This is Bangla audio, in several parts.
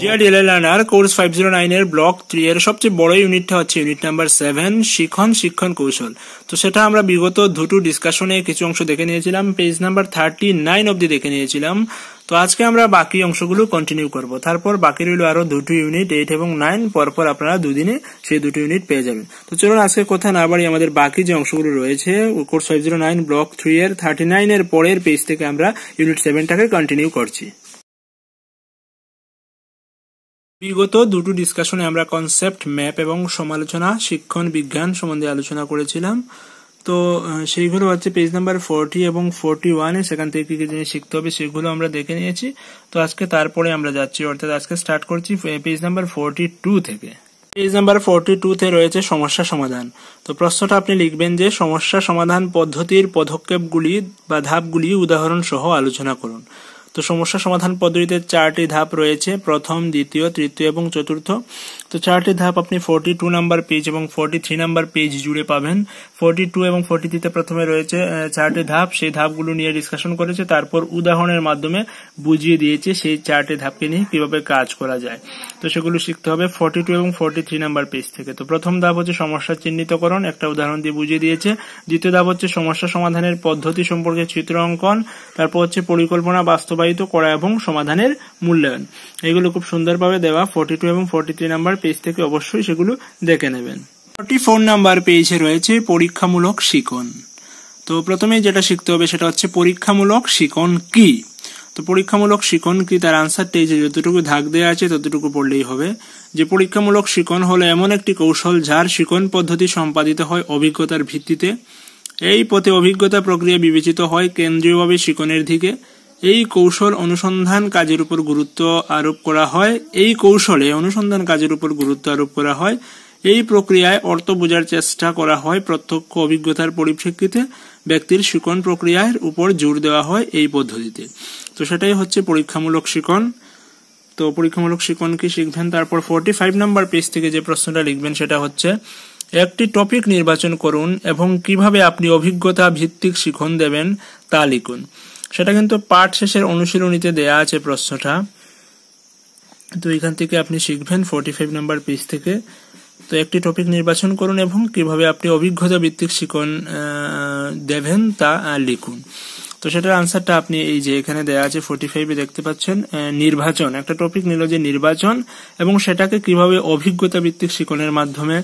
ডিয়ার ডিএলএ লার্নার, কোর্স 509 এর ব্লক 3 এর সবচেয়ে বড় ইউনিটটা হচ্ছে ইউনিট নাম্বার 7 শিক্ষণ কৌশল। তো সেটা আমরা বিগত দুটো ডিসকাশনে কিছু অংশ দেখে নিয়েছিলাম, পেজ নাম্বার 39 অবধি দেখে নিয়েছিলাম। তো আজকে আমরা বাকি অংশগুলো কন্টিনিউ করব। তারপর বাকি রইল আরো দুটো ইউনিট 8 এবং 9, পরপর আপনারা দুদিনে সেই দুটো ইউনিট পেয়ে যাবেন। তো চলুন আজকে কথা না বাড়ি আমাদের বাকি যে অংশগুলো রয়েছে কোর্স 509 ব্লক 3 এর 39 এর পরের পেজ থেকে আমরা ইউনিট 7টাকে কন্টিনিউ করছি। বিগত দুটো ডিসকাশনে আমরা কনসেপ্ট ম্যাপ এবং সমালোচনা শিক্ষণ বিজ্ঞান সম্বন্ধে আলোচনা করেছিলাম। তো সেইগুলো হচ্ছে পেজ নাম্বার 40 এবং 41 সেখান থেকে কি কি জিনিস শিখতে হবে সেগুলো আমরা দেখে নিয়েছি। তো আজকে তারপরে আমরা যাচ্ছি, অর্থাৎ আজকে স্টার্ট করছি পেজ নাম্বার 42 থেকে। পেজ নাম্বার 42 তে রয়েছে সমস্যা সমাধান। তো প্রশ্নটা আপনি লিখবেন যে সমস্যা সমাধান পদ্ধতির পদক্ষেপগুলি বা ধাপগুলি উদাহরণ সহ আলোচনা করুন। তো সমস্যা সমাধান পদ্ধতিতে 4টি ধাপ রয়েছে, প্রথম, দ্বিতীয়, তৃতীয় এবং চতুর্থ। তো 4টি ধাপ আপনি 42 নাম্বার পেজ এবং 43 নাম্বার পেজ জুড়ে পাবেন। 42 এবং 43 তে প্রথমে রয়েছে 4টি ধাপ, সেই ধাপগুলো নিয়ে ডিসকাশন করেছে, তারপর উদাহরণের মাধ্যমে বুঝিয়ে দিয়েছে সেই 4টি ধাপকে নিয়ে কিভাবে কাজ করা যায়। তো সেগুলো শিখতে হবে 42 এবং 43 নাম্বার পেজ থেকে। তো প্রথম ধাপ হচ্ছে সমস্যা চিহ্নিতকরণ, একটা উদাহরণ দিয়ে বুঝিয়ে দিয়েছে। দ্বিতীয় ধাপ হচ্ছে সমস্যা সমাধানের পদ্ধতি সম্পর্কে চিত্র অঙ্কন। তারপর হচ্ছে পরিকল্পনা বাস্তবায়িত করা এবং সমাধানের মূল্যায়ন। এগুলো খুব সুন্দরভাবে দেওয়া 42 এবং 43 নাম্বার পেজ থেকে, অবশ্যই সেগুলো দেখে নেবেন। 44 নাম্বার পেজে রয়েছে পরীক্ষামূলক শিখন। তো প্রথমে যেটা শিখতে হবে সেটা হচ্ছে পরীক্ষামূলক শিখন কি। তো পরীক্ষামূলক শিখন কি তার আনসারটা এই যে যতটুকু দাগ দেওয়া আছে ততটুকু পড়লেই হবে। যে পরীক্ষামূলক শিখন হলো এমন একটি কৌশল যার শিখন পদ্ধতি সম্পাদিত হয় অভিজ্ঞতার ভিত্তিতে। এই পথে অভিজ্ঞতা প্রক্রিয়া বিবেচিত হয় কেন্দ্রীয়ভাবে শিখনের দিকে। এই কৌশল অনুসন্ধান কাজের উপর গুরুত্ব আরোপ করা হয়। এই কৌশলে অনুসন্ধান কাজের উপর গুরুত্ব আরোপ করা হয়। এই প্রক্রিয়ায় অর্থ বোঝার চেষ্টা করা হয় প্রত্যক্ষ অভিজ্ঞতার পরিপ্রেক্ষিতে। ব্যক্তির শিখন প্রক্রিয়ার উপর জোর দেওয়া হয় এই পদ্ধতিতে। তো সেটাই হচ্ছে পরীক্ষামূলক শিখন। তো পরীক্ষামূলক শিখন কি শিখবেন। তারপর 45 নাম্বার পেজ থেকে যে প্রশ্নটা লিখবেন সেটা হচ্ছে একটি টপিক নির্বাচন করুন এবং কিভাবে আপনি অভিজ্ঞতা ভিত্তিক শিখন দেবেন তা লিখুন। সেটা কিন্তু পাঠ শেষের অনুশীলনীতে দেয়া আছে প্রশ্নটা। তো এখান থেকে আপনি শিখবেন 45 নাম্বার পেজ থেকে। তো একটি টপিক নির্বাচন করুন এবং কিভাবে আপনি অভিজ্ঞতা ভিত্তিক শিখন দেবেন তা লিখুন। তো সেটার আনসারটা আপনি এই যে এখানে দেয়া আছে 45 দেখতে পাচ্ছেন, নির্বাচন। একটা টপিক নিল যে নির্বাচন এবং সেটাকে কিভাবে অভিজ্ঞতা ভিত্তিক শিখনের মাধ্যমে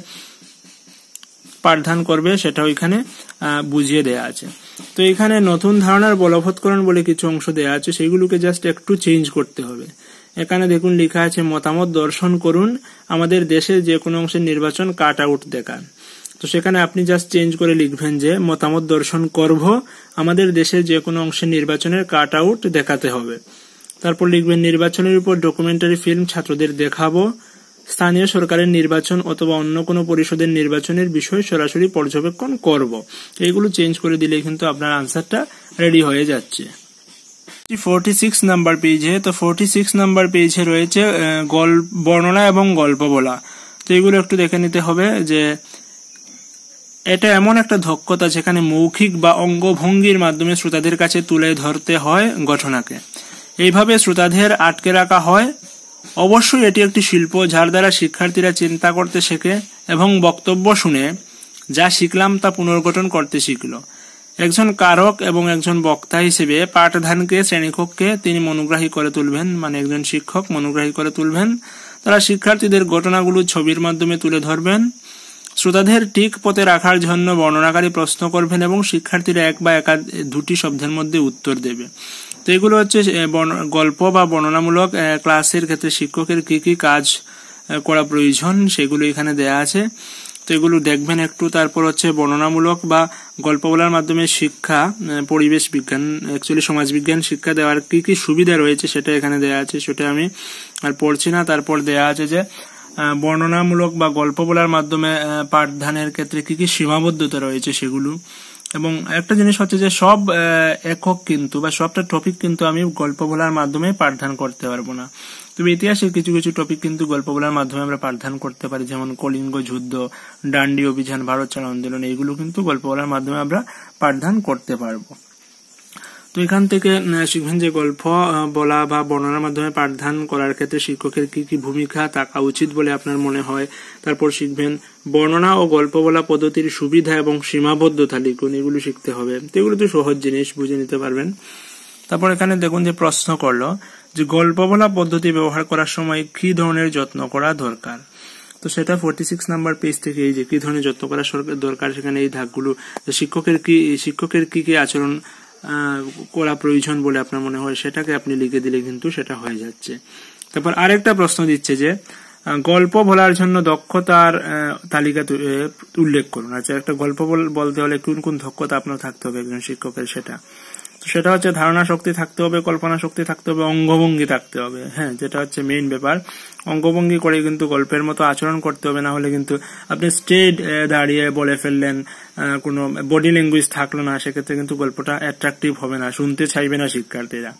পাঠদান করবে সেটাও এখানে বুঝিয়ে দেয়া আছে। তো এখানে নতুন ধারণার বলবৎকরণ বলে কিছু অংশ দেয়া আছে, সেগুলোকে জাস্ট একটু চেঞ্জ করতে হবে। এখানে দেখুন লেখা আছে মতামত দর্শন করুন, আমাদের দেশে যে কোনো অংশের নির্বাচন কাট আউট দেখান। তো সেখানে আপনি জাস্ট চেঞ্জ করে লিখবেন যে মতামত দর্শন করব, আমাদের দেশের যে কোনো অংশের নির্বাচনের কাট আউট দেখাতে হবে। তারপর লিখবেন নির্বাচনের উপর ডকুমেন্টারি ফিল্ম ছাত্রদের দেখাবো, স্থানীয় সরকারের নির্বাচন অথবা অন্য কোনো পরিষদের নির্বাচনের বিষয় সরাসরি পর্যবেক্ষণ করব। এইগুলো চেঞ্জ করে দিলে কিন্তু আপনার আনসারটা রেডি হয়ে যাচ্ছে। 46 নাম্বার পেজে, তো 46 নাম্বার পেজে রয়েছে বর্ণনা এবং গল্প বলা। তো এগুলো একটু দেখে নিতে হবে যে এটা এমন একটা দক্ষতা যেখানে মৌখিক বা অঙ্গভঙ্গির মাধ্যমে শ্রোতাদের কাছে তুলে ধরতে হয় ঘটনাকে। এইভাবে শ্রোতাদের আটকে রাখা হয়। অবশ্যই এটি একটি শিল্প যার দ্বারা শিক্ষার্থীরা চিন্তা করতে শেখে এবং বক্তব্য শুনে যা শিখলাম তা পুনর্গঠন করতে শিখল। একজন কারক এবং একজন বক্তা হিসেবে পাঠদানকে শ্রেণীকক্ষে তিনি মনোগ্রাহী করে তুলবেন, মানে একজন শিক্ষক মনোগ্রাহী করে তুলবেন। তারা শিক্ষার্থীদের ঘটনাগুলো ছবির মাধ্যমে তুলে ধরবেন। শ্রোতাদের ঠিক পথে রাখার জন্য বর্ণনাকারী প্রশ্ন করবেন এবং শিক্ষার্থীরা এক বা দুটি শব্দের মধ্যে উত্তর দেবে। তো এগুলো হচ্ছে গল্প বা বর্ণনামূলক ক্লাসের ক্ষেত্রে শিক্ষকের কি কি কাজ করা প্রয়োজন সেগুলো এখানে দেয়া আছে। তো এগুলো দেখবেন একটু। তারপর হচ্ছে বর্ণনামূলক বা গল্প বলার মাধ্যমে শিক্ষা, পরিবেশ বিজ্ঞান, অ্যাকচুয়ালি সমাজ বিজ্ঞান শিক্ষা দেওয়ার কি কি সুবিধা রয়েছে সেটা এখানে দেয়া আছে, সেটা আমি আর পড়ছি না। তারপর দেয়া আছে যে বর্ণনামূলক বা গল্প বলার মাধ্যমে পাঠদানের ক্ষেত্রে কি কি সীমাবদ্ধতা রয়েছে সেগুলো। এবং একটা জিনিস হচ্ছে যে সব একক কিন্তু বা সবটা টপিক কিন্তু আমি গল্প বলার মাধ্যমে পাঠদান করতে পারবো না। তবে ইতিহাসের কিছু কিছু টপিক কিন্তু গল্প বলার মাধ্যমে আমরা পাঠদান করতে পারি, যেমন কলিঙ্গ যুদ্ধ, ডান্ডি অভিযান, ভারত ছাড়ো আন্দোলন, এইগুলো কিন্তু গল্প বলার মাধ্যমে আমরা পাঠদান করতে পারবো। তো এখান থেকে শিখবেন যে গল্প বলা বা বর্ণনার মাধ্যমে পাঠদান করার ক্ষেত্রে শিক্ষকের কি কি ভূমিকা থাকা উচিত বলে আপনার মনে হয়। তারপর শিখবেন বর্ণনা ও গল্প বলা পদ্ধতির সুবিধা এবং সীমাবদ্ধতা লিখুন, এগুলো শিখতে হবে। তো এগুলো তো সহজ জিনিস, বুঝে নিতে পারবেন। তারপর এখানে দেখুন যে প্রশ্ন করলো যে গল্প বলা পদ্ধতি ব্যবহার করার সময় কি ধরনের যত্ন করা দরকার। তো সেটা 46 নাম্বার পেজ থেকে এই যে কি ধরনের যত্ন করা দরকার, সেখানে এই ধাপগুলো শিক্ষকের কি কি আচরণ করা প্রয়োজন বলে আপনার মনে হয় সেটাকে আপনি লিখে দিলে কিন্তু সেটা হয়ে যাচ্ছে। তারপর আরেকটা প্রশ্ন দিচ্ছে যে গল্প বলার জন্য দক্ষতার তালিকা উল্লেখ করুন। আচ্ছা, একটা গল্প বলতে হলে কোন কোন দক্ষতা আপনার থাকতে হবে একজন শিক্ষকের, সেটা হচ্ছে ধারণা শক্তি থাকতে হবে, কল্পনা শক্তি থাকতে হবে, অঙ্গভঙ্গি থাকতে হবে। হ্যাঁ, যেটা হচ্ছে মেইন ব্যাপার। অঙ্গভঙ্গি করে কিন্তু গল্পের মতো আচরণ করতে হবে, না হলে কিন্তু আপনি স্ট্রেট দাঁড়িয়ে বলে ফেললেন, কোনো বডি ল্যাঙ্গুয়েজ থাকলো না, সেক্ষেত্রে কিন্তু গল্পটা অ্যাট্রাকটিভ হবে না, শুনতে চাইবে না শিক্ষার্থীরা।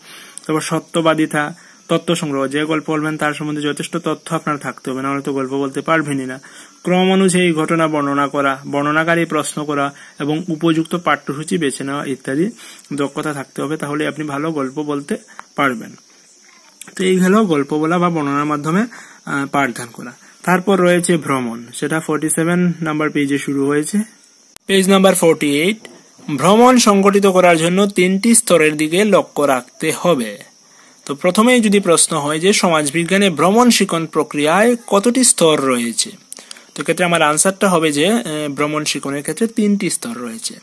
তারপর সত্যবাদিতা, তথ্য সংগ্রহ, যে গল্প বলবেন তার সম্বন্ধে যথেষ্ট তথ্য আপনার থাকতে হবে, না হলে তো গল্প বলতে পারবেনই না। ক্রম অনুযায়ী ঘটনা বর্ণনা করা, বর্ণনাকারী প্রশ্ন করা এবং উপযুক্ত পাঠ্যসূচি বেছে নেওয়া ইত্যাদি দক্ষতা থাকতে হবে, তাহলে আপনি ভালো গল্প বলতে পারবেন। তো এই হলো গল্প বলা বা বর্ণনার মাধ্যমে পাঠদান করা। তারপর রয়েছে ভ্রমণ, সেটা 47 নাম্বার পেজে শুরু হয়েছে। পেজ নাম্বার 48, ভ্রমণ সংগঠিত করার জন্য 3টি স্তরের দিকে লক্ষ্য রাখতে হবে। তো প্রথমেই যদি প্রশ্ন হয় যে সমাজবিজ্ঞানে ভ্রমণ শিখন প্রক্রিয়ায় কতটি স্তর রয়েছে, তো ক্ষেত্রে আমার আনসারটা হবে যে ভ্রমণ শিখনের ক্ষেত্রে 3টি স্তর রয়েছে।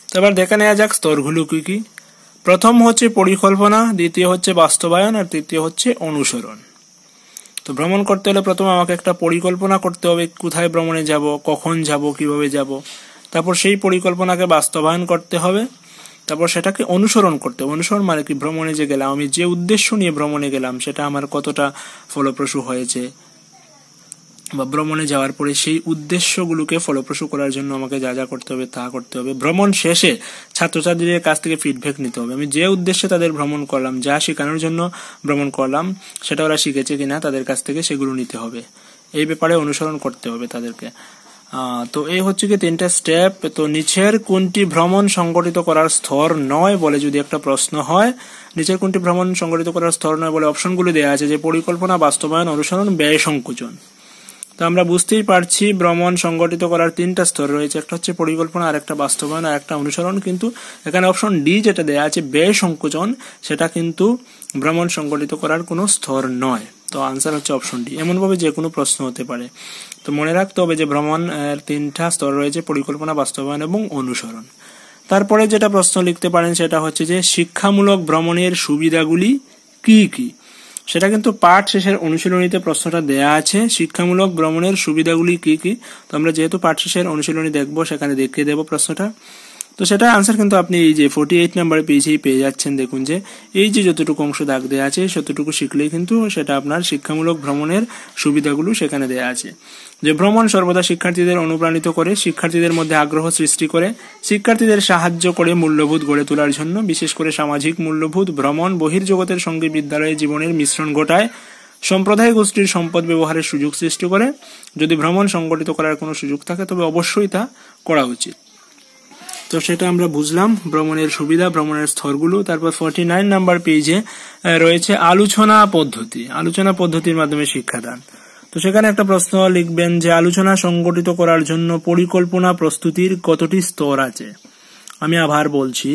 তো এবার দেখে নেওয়া যাক স্তরগুলো কি কি। প্রথম হচ্ছে পরিকল্পনা, দ্বিতীয় হচ্ছে বাস্তবায়ন, আর তৃতীয় হচ্ছে অনুসরণ। তো ভ্রমণ করতে হলে প্রথমে আমাকে একটা পরিকল্পনা করতে হবে, কোথায় ভ্রমণে যাব, কখন যাব, কিভাবে যাব। তারপর সেই পরিকল্পনাকে বাস্তবায়ন করতে হবে, তারপর সেটাকে অনুসরণ করতে হবে। অনুসরণ মানে কি, ভ্রমণে যে গেলাম, আমি যে উদ্দেশ্য নিয়ে ভ্রমণে গেলাম সেটা আমার কতটা ফলপ্রসূ হয়েছে, বা ভ্রমণে যাওয়ার পরে সেই উদ্দেশ্যগুলোকে ফলপ্রসূ করার জন্য আমাকে যা যা করতে হবে তা করতে হবে। ভ্রমণ শেষে ছাত্রছাত্রীদের কাছ থেকে ফিডব্যাক নিতে হবে, আমি যে উদ্দেশ্যে তাদের ভ্রমণ করলাম, যা শেখানোর জন্য ভ্রমণ করলাম সেটা ওরা শিখেছে কিনা তাদের কাছ থেকে সেগুলো নিতে হবে। এই ব্যাপারে অনুসরণ করতে হবে তাদেরকে। তো এই হচ্ছে কি 3টা স্টেপ। তো নিচের কোনটি ভ্রমণ সংগঠিত করার স্তর নয় বলে যদি একটা প্রশ্ন হয়, নিচের কোনটি ভ্রমণ সংগঠিত করার স্তর নয় বলে অপশনগুলো দেওয়া আছে যে পরিকল্পনা, বাস্তবায়ন, অনুসরণ, ব্যয় সংকোচন। তো আমরা বুঝতেই পারছি ভ্রমণ সংগঠিত করার 3টা স্তর রয়েছে, একটা হচ্ছে পরিকল্পনা, আর একটা বাস্তবায়ন, আর একটা অনুসরণ। কিন্তু এখানে অপশন ডি যেটা দেওয়া আছে ব্যয় সংকোচন, সেটা কিন্তু ভ্রমণ সংগঠিত করার কোনো স্তর নয়। তো আনসার হচ্ছে অপশন ডি। এমনভাবে যে কোনো প্রশ্ন হতে পারে। তো মনে রাখতে হবে যে ভ্রমণ 3টা স্তর রয়েছে, পরিকল্পনা, বাস্তবায়ন এবং অনুসরণ। তারপরে যেটা প্রশ্ন লিখতে পারেন সেটা হচ্ছে যে শিক্ষামূলক ভ্রমণের সুবিধাগুলি কি কি। সেটা কিন্তু পাঠ শেষের অনুশীলনীতে প্রশ্নটা দেয়া আছে, শিক্ষামূলক ভ্রমণের সুবিধাগুলি কি কি। তো আমরা যেহেতু পাঠ শেষের অনুশীলনী দেখবো, সেখানে দেখিয়ে দেবো প্রশ্নটা। তো সেটা আনসার কিন্তু আপনি এই যে 48 নাম্বার পেজেই পেয়ে যাচ্ছেন। দেখুন যে এই যে যতটুকু অংশ দাগ দেওয়া আছে ততটুকু শিখলেই কিন্তু সেটা আপনার শিক্ষামূলক ভ্রমণের সুবিধাগুলো সেখানে দেয়া আছে। যে ভ্রমণ সর্বদা শিক্ষার্থীদের অনুপ্রাণিত করে, শিক্ষার্থীদের মধ্যে আগ্রহ সৃষ্টি করে, শিক্ষার্থীদের সাহায্য করে মূল্যবোধ গড়ে তোলার জন্য, বিশেষ করে সামাজিক মূল্যবোধ। ভ্রমণ বহির্জগতের সঙ্গে বিদ্যালয়ে জীবনের মিশ্রণ ঘটায়, সম্প্রদায় গোষ্ঠীর সম্পদ ব্যবহারের সুযোগ সৃষ্টি করে। যদি ভ্রমণ সংগঠিত করার কোনো সুযোগ থাকে তবে অবশ্যই তা করা উচিত। তো সেটা আমরা বুঝলাম, ভ্রমণের সুবিধা, ভ্রমণের স্তরগুলো। তারপর 49 নাম্বার পেজে রয়েছে আলোচনা পদ্ধতি, আলোচনা পদ্ধতির মাধ্যমে শিক্ষাদান। তো সেখানে একটা প্রশ্ন লিখবেন যে আলোচনা সংগঠিত করার জন্য পরিকল্পনা প্রস্তুতির কতটি স্তর আছে। আমি আবার বলছি,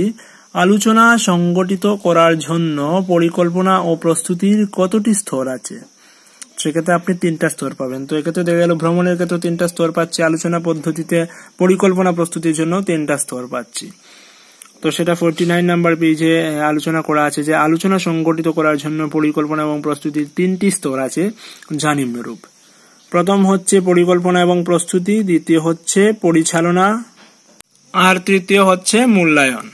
আলোচনা সংগঠিত করার জন্য পরিকল্পনা ও প্রস্তুতির কতটি স্তর আছে। সেক্ষেত্রে আপনি 3টা স্তর পাবেন। তো এক্ষেত্রে দেখা গেল ভ্রমণের ক্ষেত্রে 3টা স্তর পাচ্ছি, আলোচনা পদ্ধতিতে পরিকল্পনা প্রস্তুতির জন্য 3টা স্তর পাচ্ছি। তো সেটা 49 নাম্বার পেজে আলোচনা করা আছে যে আলোচনা সংগঠিত করার জন্য পরিকল্পনা এবং প্রস্তুতির 3টি স্তর আছে যা নিম্নরূপ। প্রথম হচ্ছে পরিকল্পনা এবং প্রস্তুতি, দ্বিতীয় হচ্ছে পরিচালনা, আর তৃতীয় হচ্ছে মূল্যায়ন।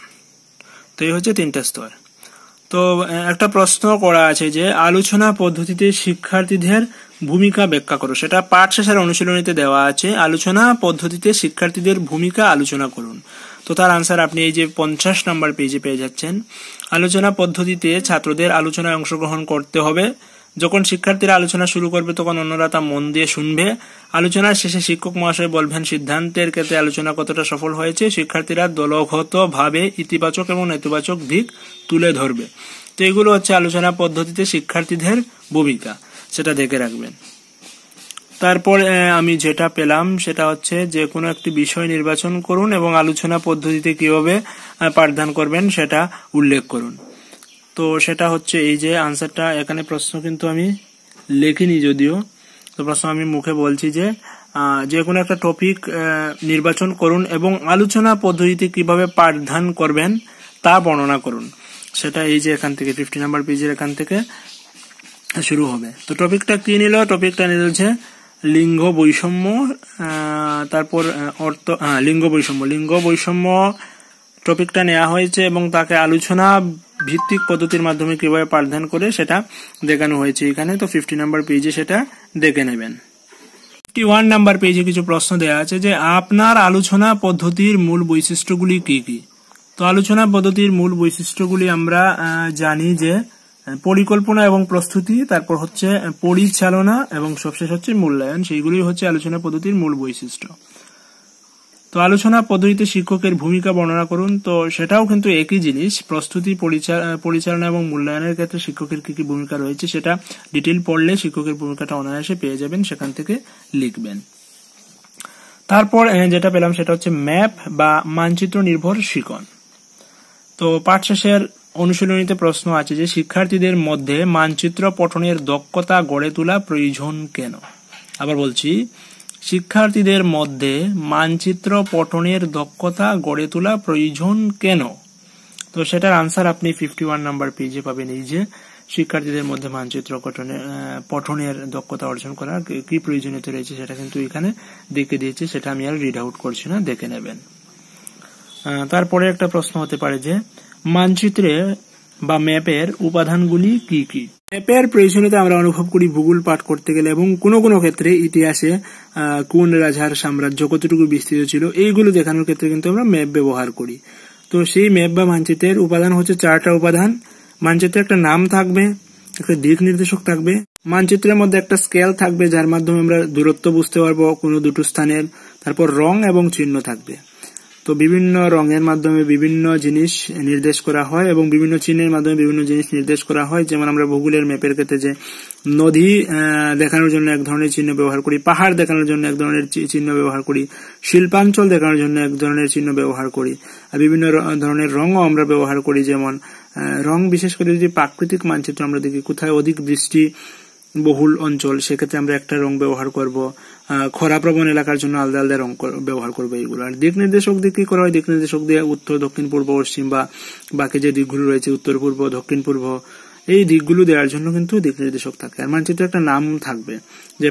তো এই হচ্ছে 3টা স্তর। তো একটা প্রশ্ন করা আছে যে আলোচনা পদ্ধতিতে শিক্ষার্থীদের ভূমিকা ব্যাখ্যা করো। সেটা পাঠ শেষের অনুশীলনীতে দেওয়া আছে, আলোচনা পদ্ধতিতে শিক্ষার্থীদের ভূমিকা আলোচনা করুন। তো তার আনসার আপনি এই যে 50 নাম্বার পেজে পেয়ে যাচ্ছেন। আলোচনা পদ্ধতিতে ছাত্রদের আলোচনায় অংশগ্রহণ করতে হবে, যখন শিক্ষার্থীরা আলোচনা শুরু করবে তখন অন্যরা তা মন দিয়ে শুনবে। আলোচনার শেষে শিক্ষক মহাশয় বলবেন সিদ্ধান্তের ক্ষেত্রে আলোচনা কতটা সফল হয়েছে। শিক্ষার্থীরা দলগতভাবে ইতিবাচক এবং নেতিবাচক দিক তুলে ধরবে। তো এগুলো হচ্ছে আলোচনা পদ্ধতিতে শিক্ষার্থীদের ভূমিকা, সেটা দেখে রাখবেন। তারপর আমি যেটা পেলাম সেটা হচ্ছে যে কোনো একটি বিষয় নির্বাচন করুন এবং আলোচনা পদ্ধতিতে কিভাবে পাঠদান করবেন সেটা উল্লেখ করুন। তো সেটা হচ্ছে এই যে আনসারটা, এখানে প্রশ্ন কিন্তু আমি লিখিনি যদিও, তো প্রশ্ন আমি মুখে বলছি যে কোনো একটা টপিক নির্বাচন করুন এবং আলোচনা পদ্ধতিতে কিভাবে পাঠদান করবেন তা বর্ণনা করুন। সেটা এই যে এখান থেকে 50 নাম্বার পেজের এখান থেকে শুরু হবে। তো টপিকটা কি নিল? টপিকটা নিল যে লিঙ্গ বৈষম্য, তারপর লিঙ্গ বৈষম্য টপিকটা নেওয়া হয়েছে এবং তাকে আলোচনা ভিত্তিক পদ্ধতির মাধ্যমে কিভাবে পাঠদান করে সেটা দেখানো হয়েছে এখানে। তো 50 নাম্বার পেজে সেটা দেখে নেবেন। 51 নাম্বার পেজে কিছু প্রশ্ন দেওয়া আছে যে আপনার আলোচনা পদ্ধতির মূল বৈশিষ্ট্যগুলি কি কি। তো আলোচনা পদ্ধতির মূল বৈশিষ্ট্যগুলি আমরা জানি যে পরিকল্পনা এবং প্রস্তুতি, তারপর হচ্ছে পরিচালনা এবং সবশেষ হচ্ছে মূল্যায়ন। সেইগুলি হচ্ছে আলোচনা পদ্ধতির মূল বৈশিষ্ট্য। তো আলোচনা পদ্ধতিতে শিক্ষকের ভূমিকা বর্ণনা করুন। তো সেটাও কিন্তু একই জিনিস, প্রস্তুতি, পরিচালনা এবং মূল্যায়নের ক্ষেত্রে শিক্ষকের কি কি ভূমিকা রয়েছে সেটা ডিটেইল পড়লে শিক্ষকের ভূমিকাটা অনায়াসে পেয়ে যাবেন, সেখান থেকে লিখবেন। তারপর যেটা পেলাম সেটা হচ্ছে ম্যাপ বা মানচিত্র নির্ভর শিখন। তো পাঠ শেষের অনুশীলনীতে প্রশ্ন আছে যে শিক্ষার্থীদের মধ্যে মানচিত্র পঠনের দক্ষতা গড়ে তোলা প্রয়োজন কেন। আবার বলছি, শিক্ষার্থীদের মধ্যে মানচিত্র পঠনের দক্ষতা গড়ে তোলা প্রয়োজন কেন। তো সেটার আনসার আপনি 51 নাম্বার পেজে পাবেন। এই যে শিক্ষার্থীদের মধ্যে মানচিত্র পঠনের দক্ষতা অর্জন করা কি প্রয়োজনীয়তা রয়েছে সেটা কিন্তু এখানে দেখে দিয়েছে, সেটা আমি আর রিড আউট করছি না, দেখে নেবেন। তারপরে একটা প্রশ্ন হতে পারে যে মানচিত্রে বা ম্যাপের উপাদানগুলি কি কি। ম্যাপের প্রয়োজনীয়তা আমরা অনুভব করি ভূগোল পাঠ করতে গেলে এবং কোনো কোনো ক্ষেত্রে ইতিহাসে কোন রাজার সাম্রাজ্য কতটুকু বিস্তৃত ছিল এইগুলো দেখানোর ক্ষেত্রে কিন্তু আমরা ম্যাপ ব্যবহার করি। তো সেই ম্যাপ বা মানচিত্রের উপাদান হচ্ছে 4টা উপাদান। মানচিত্রে একটা নাম থাকবে, একটা দিক নির্দেশক থাকবে, মানচিত্রের মধ্যে একটা স্কেল থাকবে যার মাধ্যমে আমরা দূরত্ব বুঝতে পারবো কোনো দুটো স্থানের, তারপর রং এবং চিহ্ন থাকবে। তো বিভিন্ন রঙের মাধ্যমে বিভিন্ন জিনিস নির্দেশ করা হয় এবং বিভিন্ন চিহ্নের মাধ্যমে বিভিন্ন জিনিস নির্দেশ করা হয়। যেমন আমরা ভূগোলের ম্যাপের ক্ষেত্রে যে নদী দেখানোর জন্য এক ধরনের চিহ্ন ব্যবহার করি, পাহাড় দেখানোর জন্য এক ধরনের চিহ্ন ব্যবহার করি, শিল্পাঞ্চল দেখানোর জন্য এক ধরনের চিহ্ন ব্যবহার করি, আর বিভিন্ন ধরনের রঙও আমরা ব্যবহার করি। যেমন রং বিশেষ করে যদি প্রাকৃতিক মানচিত্র আমরা দেখি, কোথায় অধিক বৃষ্টি বহুল অঞ্চল সেক্ষেত্রে আমরা একটা রং ব্যবহার করব, খরাপ্রবণ এলাকার জন্য আলাদা আলাদা রং ব্যবহার করবো এইগুলো। আর দিক নির্দেশক দিয়ে কি করা হয়, দিক নির্দেশক দিয়ে উত্তর, দক্ষিণ, পূর্ব, পশ্চিম বা বাকি যে দিকগুলো রয়েছে উত্তর পূর্ব, দক্ষিণ পূর্ব, এই দিকগুলো দেওয়ার জন্য কিন্তু দিক নির্দেশক থাকে। আর মানচিত্রে একটা নাম থাকবে, যে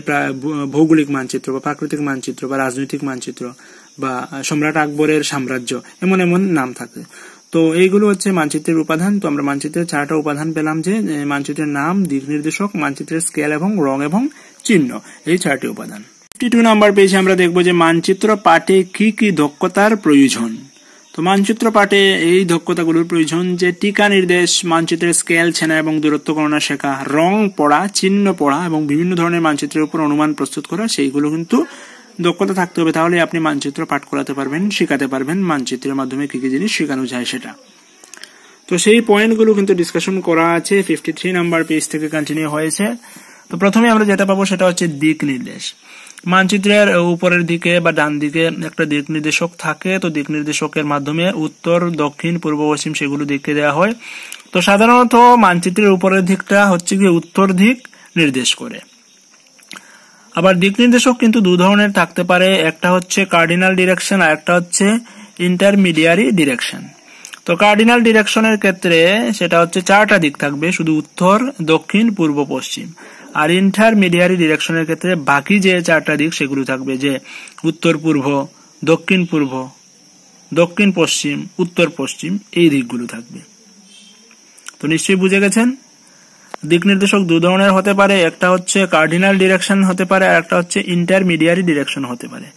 ভৌগোলিক মানচিত্র বা প্রাকৃতিক মানচিত্র বা রাজনৈতিক মানচিত্র বা সম্রাট আকবরের সাম্রাজ্য, এমন এমন নাম থাকে। তো এইগুলো হচ্ছে মানচিত্রের উপাদান। তো আমরা মানচিত্রের 4টা উপাদান পেলাম, যে মানচিত্রের নাম, দিক নির্দেশক, মানচিত্রের স্কেল এবং রং এবং চিহ্ন, এই 4টি উপাদান। 52 নাম্বার পেজে আমরা দেখব যে মানচিত্র পাঠে কি কি দক্ষতার প্রয়োজন। তো মানচিত্র পাঠে এই দক্ষতাগুলোর প্রয়োজন যে টিকা নির্দেশ, মানচিত্রের স্কেল চেনা এবং দূরত্ব গণনা শেখা, রং পড়া, চিহ্ন পড়া এবং বিভিন্ন ধরনের মানচিত্রের উপর অনুমান প্রস্তুত করা, সেইগুলো কিন্তু দক্ষতা থাকতে হবে। তাহলে আপনি মানচিত্র পাঠ করাতে পারবেন, শেখাতে পারবেন, মানচিত্রের মাধ্যমে কি কি জিনিস শেখানো যায় সেটা। তো সেই পয়েন্টগুলো কিন্তু ডিসকাশন করা আছে 53 নাম্বার পেজ থেকে কন্টিনিউ হয়েছে। তো প্রথমে আমরা যেটা পাবো সেটা হচ্ছে দিক নির্দেশ। মানচিত্রের উপরের দিকে বা ডান দিকে একটা দিক নির্দেশক থাকে। তো দিক নির্দেশকের মাধ্যমে উত্তর, দক্ষিণ, পূর্ব, পশ্চিম সেগুলো দেখে দেওয়া হয়। তো সাধারণত মানচিত্রের উপরের দিকটা হচ্ছে কি উত্তর দিক নির্দেশ করে। আবার দিক নির্দেশক কিন্তু 2 ধরনের থাকতে পারে, একটা হচ্ছে কার্ডিনাল ডিরেকশন আর একটা হচ্ছে ইন্টারমিডিয়ারি ডিরেকশন। তো কার্ডিনাল ডিরেকশনের ক্ষেত্রে সেটা হচ্ছে 4টা দিক থাকবে, শুধু উত্তর, দক্ষিণ, পূর্ব, পশ্চিম। আর ইন্টারমিডিয়ারি ডিরেকশনের ক্ষেত্রে বাকি যে 4টা দিক সেগুলো থাকবে, যে উত্তর পূর্ব, দক্ষিণ পূর্ব, দক্ষিণ পশ্চিম, উত্তর পশ্চিম, এই দিকগুলো থাকবে। তো নিশ্চয়ই বুঝে গেছেন। দিক নির্দেশক 2 ধরনের হতে পারে, একটা হচ্ছে কার্ডিনাল ডিরেকশন হতে পারে আর একটা হচ্ছে ইন্টারমিডিয়ারি ডিরেকশন হতে পারে।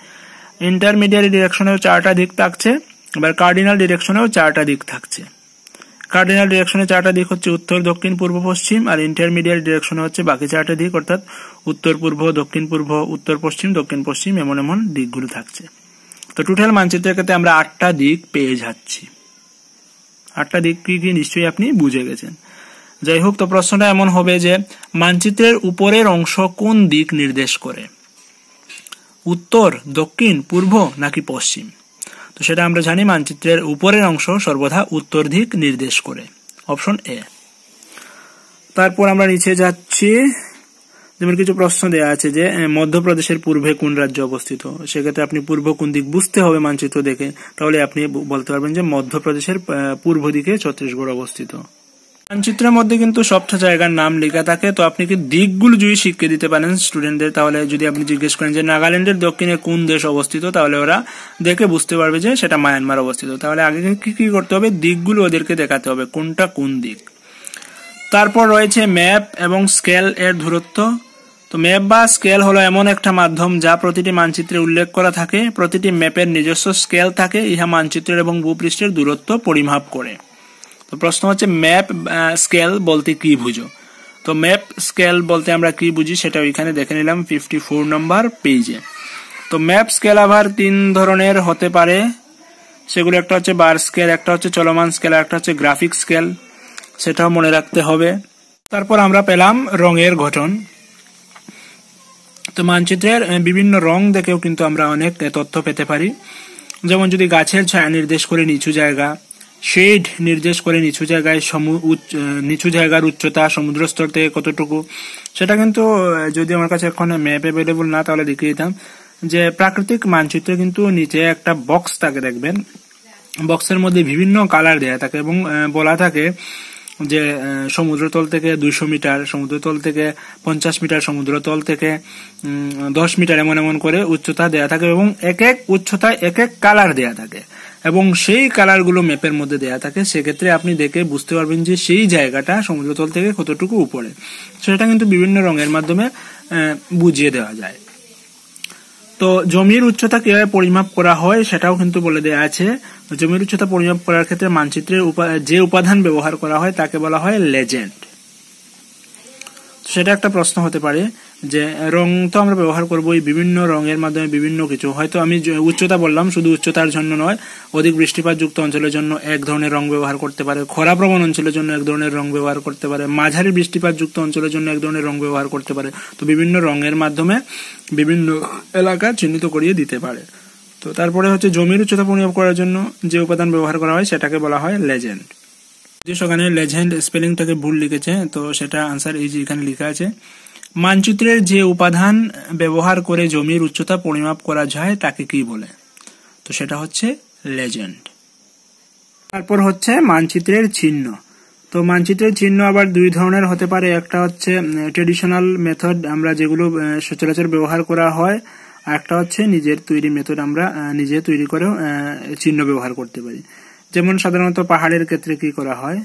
ইন্টারমিডিয়ারি ডিরেকশনেও 4টা দিক থাকছে, আবার কার্ডিনাল ডিরেকশনেও 4টা দিক থাকছে। কার্ডিনাল ডিরেকশনে 4টা দিক হচ্ছে উত্তর, দক্ষিণ, পূর্ব, পশ্চিম, আর ইন্টারমিডিয়েট ডিরেকশনে হচ্ছে বাকি 4টা দিক, অর্থাৎ উত্তর পূর্ব, দক্ষিণ পূর্ব, উত্তর পশ্চিম, দক্ষিণ পশ্চিম, এমন এমন দিকগুলো থাকছে। তো টোটাল মানচিত্রের ক্ষেত্রে আমরা 8টা দিক পেয়ে যাচ্ছি। 8টা দিক কি কি নিশ্চয়ই আপনি বুঝে গেছেন। যাই হোক, তো প্রশ্নটা এমন হবে যে মানচিত্রের উপরের অংশ কোন দিক নির্দেশ করে, উত্তর, দক্ষিণ, পূর্ব নাকি পশ্চিম? তো সেটা আমরা জানি মানচিত্রের উপরের অংশ সর্বদা উত্তর দিক নির্দেশ করে, অপশন এ। তারপর আমরা নিচে যাচ্ছি, যেমন কিছু প্রশ্ন দেওয়া আছে যে মধ্যপ্রদেশের পূর্বে কোন রাজ্য অবস্থিত। সেক্ষেত্রে আপনি পূর্ব কোন দিক বুঝতে হবে মানচিত্র দেখে, তাহলে আপনি বলতে পারবেন যে মধ্যপ্রদেশের পূর্ব দিকে ছত্তিশগড় অবস্থিত। মানচিত্রের মধ্যে কিন্তু সবটা জায়গার নাম লেখা থাকে, তো আপনি কি দিকগুলো যদি শিখিয়ে দিতে পারেন স্টুডেন্টদের, তাহলে যদি আপনি জিজ্ঞেস করেন যে নাগাল্যান্ডের দক্ষিণে কোন দেশ অবস্থিত, তাহলে ওরা দেখে বুঝতে পারবে যে সেটা মায়ানমার অবস্থিত। তাহলে আগে কি করতে হবে, দিকগুলো ওদেরকে দেখাতে হবে কোনটা কোন দিক। তারপর রয়েছে ম্যাপ এবং স্কেল এর দূরত্ব। তো ম্যাপ বা স্কেল হলো এমন একটা মাধ্যম যা প্রতিটি মানচিত্রে উল্লেখ করা থাকে। প্রতিটি ম্যাপের নিজস্ব স্কেল থাকে, ইহা মানচিত্রের এবং ভূপৃষ্ঠের দূরত্ব পরিমাপ করে। তো প্রশ্ন হচ্ছে ম্যাপ স্কেল বলতে কি বুঝো। তো ম্যাপ স্কেল বলতে আমরা কি বুঝি সেটা ওইখানে দেখে নিলাম 54 নম্বর পেজে। তো ম্যাপ স্কেল আবার 3 ধরনের হতে পারে, সেগুলো একটা হচ্ছে বার স্কেল, একটা হচ্ছে চলমান স্কেল, একটা হচ্ছে গ্রাফিক স্কেল, সেটাও মনে রাখতে হবে। তারপর আমরা পেলাম রঙের গঠন। তো মানচিত্রের বিভিন্ন রং দেখেও কিন্তু আমরা অনেক তথ্য পেতে পারি। যেমন যদি গাছের ছায়া নির্দেশ করে নিচু জায়গা, শেড নির্দেশ করে নিচু জায়গায় নিচু জায়গার উচ্চতা সমুদ্রস্তর থেকে কতটুকু, সেটা কিন্তু যদি আমার কাছে এখন ম্যাপ অ্যাভেলেবল না তাহলে দেখিয়ে দিতাম যে প্রাকৃতিক মানচিত্রে কিন্তু নিচে একটা বক্স থাকে, দেখবেন বক্সের মধ্যে বিভিন্ন কালার দেয়া থাকে এবং বলা থাকে যে সমুদ্রতল থেকে 200 মিটার, সমুদ্রতল থেকে 50 মিটার, সমুদ্রতল থেকে 10 মিটার, এমন এমন করে উচ্চতা দেয়া থাকে এবং এক এক উচ্চতায় এক এক কালার দেয়া থাকে এবং সেই কালারগুলো ম্যাপের মধ্যে দেয়া থাকে। সেক্ষেত্রে আপনি দেখে বুঝতে পারবেন যে সেই জায়গাটা সমুদ্রতল থেকে কতটুকু উপরে। সেটা কিন্তু বিভিন্ন রঙের মাধ্যমে বুঝিয়ে দেওয়া যায়। তো জমির উচ্চতা কিভাবে পরিমাপ করা হয় সেটাও কিন্তু বলে দেওয়া আছে। জমির উচ্চতা পরিমাপ করার ক্ষেত্রে মানচিত্রের যে উপাদান ব্যবহার করা হয় তাকে বলা হয় লেজেন্ড। সেটা একটা প্রশ্ন হতে পারে যে রং তো আমরা ব্যবহার করবো বিভিন্ন রঙের মাধ্যমে বিভিন্ন কিছু, হয়তো আমি উচ্চতা বললাম, শুধু উচ্চতার জন্য নয়, অধিক বৃষ্টিপাত যুক্ত অঞ্চলের জন্য এক ধরনের রং ব্যবহার করতে পারে, খরা প্রবণ অঞ্চলের জন্য এক ধরনের রং ব্যবহার করতে পারে, মাঝারি বৃষ্টিপাত যুক্ত অঞ্চলের জন্য এক ধরনের রং ব্যবহার করতে পারে। তো বিভিন্ন রঙের মাধ্যমে বিভিন্ন এলাকা চিহ্নিত করিয়ে দিতে পারে। তো তারপরে হচ্ছে জমির উচ্চতা পরিমাপ করার জন্য যে উপাদান ব্যবহার করা হয় সেটাকে বলা হয় লেজেন্ড। সেখানে লেজেন্ড স্পেলিংটাকে ভুল লিখেছে, তো সেটা আনসার এই যে এখানে লেখা আছে। মানচিত্রের যে উপাদান ব্যবহার করে জমির উচ্চতা পরিমাপ করা যায় তাকে কি বলে? তো সেটা হচ্ছে লেজেন্ড। তারপর হচ্ছে মানচিত্রের চিহ্ন। তো মানচিত্রের চিহ্ন আবার 2 ধরনের হতে পারে। একটা হচ্ছে ট্রেডিশনাল মেথড, আমরা যেগুলো সচরাচর ব্যবহার করা হয়, আর একটা হচ্ছে নিজের তৈরি মেথড, আমরা নিজে তৈরি করেও চিহ্ন ব্যবহার করতে পারি। যেমন সাধারণত পাহাড়ের ক্ষেত্রে কি করা হয়,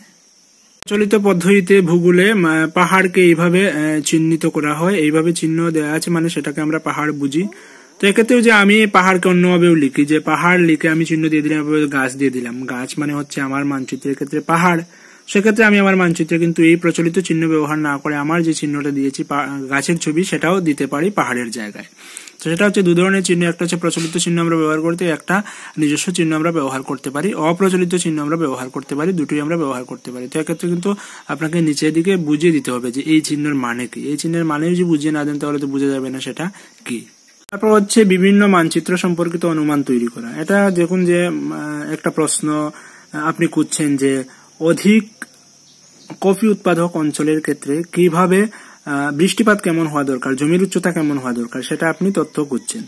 প্রচলিত পদ্ধতিতে ভূগোলে পাহাড়কে এইভাবে চিহ্নিত করা হয়, এইভাবে চিহ্ন দেওয়া আছে মানে সেটাকে আমরা পাহাড় বুঝি। তো এক্ষেত্রেও যে আমি পাহাড়কে অন্যভাবেও লিখি, যে পাহাড় লিখে আমি চিহ্ন দিয়ে দিলাম, গাছ দিয়ে দিলাম, গাছ মানে হচ্ছে আমার মানচিত্রের ক্ষেত্রে পাহাড়। সেক্ষেত্রে আমি আমার মানচিত্রে কিন্তু এই প্রচলিত চিহ্ন ব্যবহার না করে আমার যে চিহ্নটা দিয়েছি গাছের ছবি, সেটাও দিতে পারি পাহাড়ের জায়গায়। তো সেটা হচ্ছে 2 ধরনের চিহ্ন, একটা হচ্ছে প্রচলিত চিহ্ন আমরা ব্যবহার করতে, একটা নিজস্ব চিহ্ন আমরা ব্যবহার করতে পারি, অপ্রচলিত চিহ্ন আমরা ব্যবহার করতে পারি, দুটোই আমরা ব্যবহার করতে পারি। তো এক্ষেত্রে কিন্তু আপনাকে নিচের দিকে বুঝিয়ে দিতে হবে যে এই চিহ্নের মানে কি। এই চিহ্নের মানে যদি বুঝিয়ে না দেন তাহলে তো বোঝা যাবে না সেটা কি। তারপর হচ্ছে বিভিন্ন মানচিত্র সম্পর্কিত অনুমান তৈরি করা। এটা দেখুন যে একটা প্রশ্ন আপনি খুঁজছেন যে অধিক কফি উৎপাদক অঞ্চলের ক্ষেত্রে কিভাবে বৃষ্টিপাত কেমন হওয়া দরকার, জমির উচ্চতা কেমন হওয়া দরকার, সেটা আপনি তথ্য খুঁজছেন।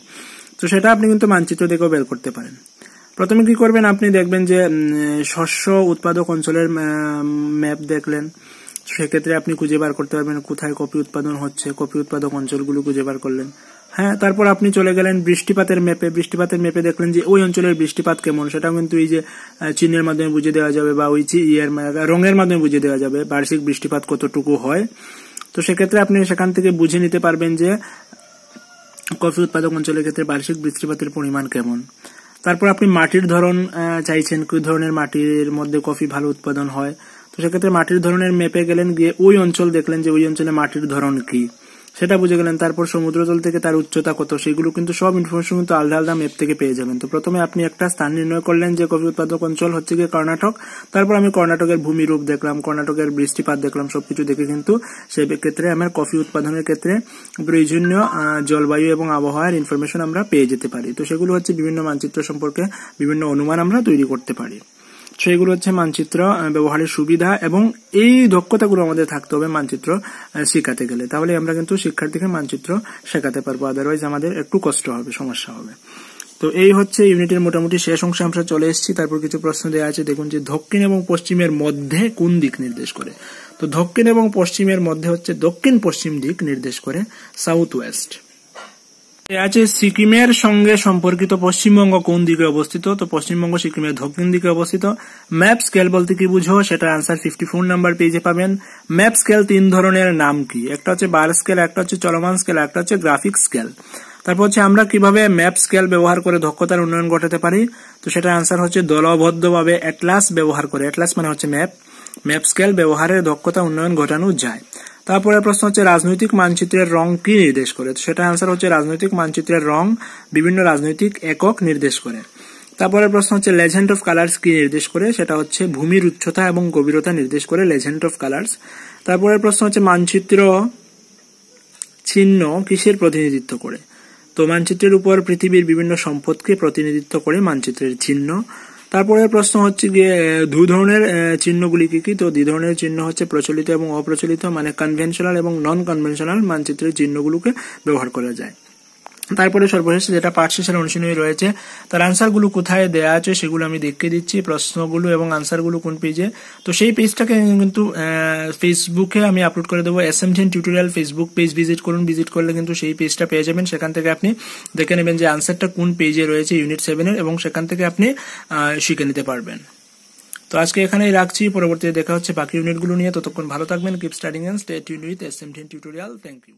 তো সেটা আপনি কিন্তু মানচিত্র দেখেও বের করতে পারেন। প্রথমে কি করবেন, আপনি দেখবেন যে শস্য উৎপাদক অঞ্চলের ম্যাপ দেখলেন, সেক্ষেত্রে আপনি খুঁজে বার করতে পারবেন কোথায় কফি উৎপাদন হচ্ছে, কফি উৎপাদক অঞ্চলগুলো খুঁজে বার করলেন। হ্যাঁ, তারপর আপনি চলে গেলেন বৃষ্টিপাতের ম্যাপে, বৃষ্টিপাতের ম্যাপে দেখলেন যে ওই অঞ্চলের বৃষ্টিপাত কেমন, সেটাও কিন্তু এই যে চিহ্নের মাধ্যমে বুঝিয়ে দেওয়া যাবে বা ওই রঙের মাধ্যমে বুঝিয়ে দেওয়া যাবে বার্ষিক বৃষ্টিপাত কতটুকু হয়। তো সেক্ষেত্রে আপনি সেখান থেকে বুঝে নিতে পারবেন যে কফি উৎপাদক অঞ্চলের ক্ষেত্রে বার্ষিক বৃষ্টিপাতের পরিমাণ কেমন। তারপর আপনি মাটির ধরন চাইছেন, কি ধরনের মাটির মধ্যে কফি ভালো উৎপাদন হয়, তো সেক্ষেত্রে মাটির ধরনের ম্যাপে গেলেন, গিয়ে ওই অঞ্চল দেখলেন যে ওই অঞ্চলে মাটির ধরন কি সেটা বুঝে গেলেন। তারপর সমুদ্রতল থেকে তার উচ্চতা কত, সেগুলো কিন্তু সব ইনফরমেশন কিন্তু আলাদা আলাদা ম্যাপ থেকে পেয়ে যাবেন। তো প্রথমে আপনি একটা স্থান নির্ণয় করলেন যে কফি উৎপাদক অঞ্চল হচ্ছে গিয়ে কর্ণাটক। তারপর আমি কর্ণাটকের ভূমিরূপ দেখলাম, কর্ণাটকের বৃষ্টিপাত দেখলাম, সবকিছু দেখে কিন্তু সেই ক্ষেত্রে আমার কফি উৎপাদনের ক্ষেত্রে প্রয়োজনীয় জলবায়ু এবং আবহাওয়ার ইনফরমেশন আমরা পেয়ে যেতে পারি। তো সেগুলো হচ্ছে বিভিন্ন মানচিত্র সম্পর্কে বিভিন্ন অনুমান আমরা তৈরি করতে পারি। সেগুলো হচ্ছে মানচিত্র ব্যবহারের সুবিধা, এবং এই দক্ষতাগুলো আমাদের থাকতে হবে মানচিত্র শেখাতে গেলে, তাহলে আমরা কিন্তু শিক্ষার্থীকে মানচিত্র শেখাতে পারবো, আদারওয়াইজ আমাদের একটু কষ্ট হবে, সমস্যা হবে। তো এই হচ্ছে ইউনিটের মোটামুটি শেষ অংশে আমরা চলে এসেছি। তারপর কিছু প্রশ্ন দেওয়া আছে, দেখুন যে দক্ষিণ এবং পশ্চিমের মধ্যে কোন দিক নির্দেশ করে। তো দক্ষিণ এবং পশ্চিমের মধ্যে হচ্ছে দক্ষিণ পশ্চিম দিক নির্দেশ করে, সাউথ ওয়েস্ট। আছে সিকিমের সঙ্গে সম্পর্কিত পশ্চিমবঙ্গ কোন দিকে অবস্থিত। তো পশ্চিমবঙ্গ সিকিমের দক্ষিণ দিকে অবস্থিত। ম্যাপ স্কেল বলতে কি বুঝো, সেটা আনসার 54 নাম্বার পেজে পাবেন। ম্যাপ স্কেল 3 ধরনের, নাম কি? একটা হচ্ছে বার স্কেল, একটা হচ্ছে চলমান স্কেল, একটা হচ্ছে গ্রাফিক স্কেল। তারপর হচ্ছে আমরা কিভাবে ম্যাপ স্কেল ব্যবহার করে দক্ষতার উন্নয়ন ঘটাতে পারি। তো সেটা আনসার হচ্ছে দলবদ্ধভাবে অ্যাটলাস ব্যবহার করে, অ্যাটলাস মানে হচ্ছে ম্যাপ স্কেল ব্যবহারের দক্ষতা উন্নয়ন ঘটানো যায়। তারপরে প্রশ্ন হচ্ছে রাজনৈতিক মানচিত্রের রং কি নির্দেশ করে। সেটা আনসার হচ্ছে রাজনৈতিক মানচিত্রের রং বিভিন্ন রাজনৈতিক একক নির্দেশ করে। তারপরে প্রশ্ন হচ্ছে লেজেন্ড অফ কালার্স কি নির্দেশ করে। সেটা হচ্ছে ভূমির উচ্চতা এবং গভীরতা নির্দেশ করে লেজেন্ড অফ কালার্স। তারপরে প্রশ্ন হচ্ছে মানচিত্র চিহ্ন কিসের প্রতিনিধিত্ব করে। তো মানচিত্রের উপর পৃথিবীর বিভিন্ন সম্পদকে প্রতিনিধিত্ব করে মানচিত্রের চিহ্ন। তারপরে প্রশ্ন হচ্ছে গিয়ে দু ধরনের চিহ্নগুলি কি কি। তো দুই ধরনের চিহ্ন হচ্ছে প্রচলিত এবং অপ্রচলিত, মানে কনভেনশনাল এবং নন কনভেনশনাল মানচিত্রের চিহ্নগুলোকে ব্যবহার করা যায়। তারপরে সর্বশেষ যেটা পাঠ শেষের অনুশীলনী রয়েছে, তার আনসারগুলো কোথায় দেয়া আছে সেগুলো আমি দেখিয়ে দিচ্ছি, প্রশ্নগুলো এবং আনসারগুলো কোন পেজে। তো সেই পেজটাকে কিন্তু ফেসবুকে আমি আপলোড করে দেবো, SM10 tutorial Facebook page visit করুন। ভিজিট করলে কিন্তু সেই পেজটা পেয়ে যাবেন, সেখান থেকে আপনি দেখে নেবেন যে আনসারটা কোন পেজে রয়েছে ইউনিট 7-এর, এবং সেখান থেকে আপনি শিখে নিতে পারবেন। তো আজকে এখানেই রাখছি, পরবর্তীতে দেখা হচ্ছে বাকি ইউনিটগুলো নিয়ে। ততক্ষণ ভালো থাকবেন, keep studying and stay tuned with SM10 tutorial. Thank you.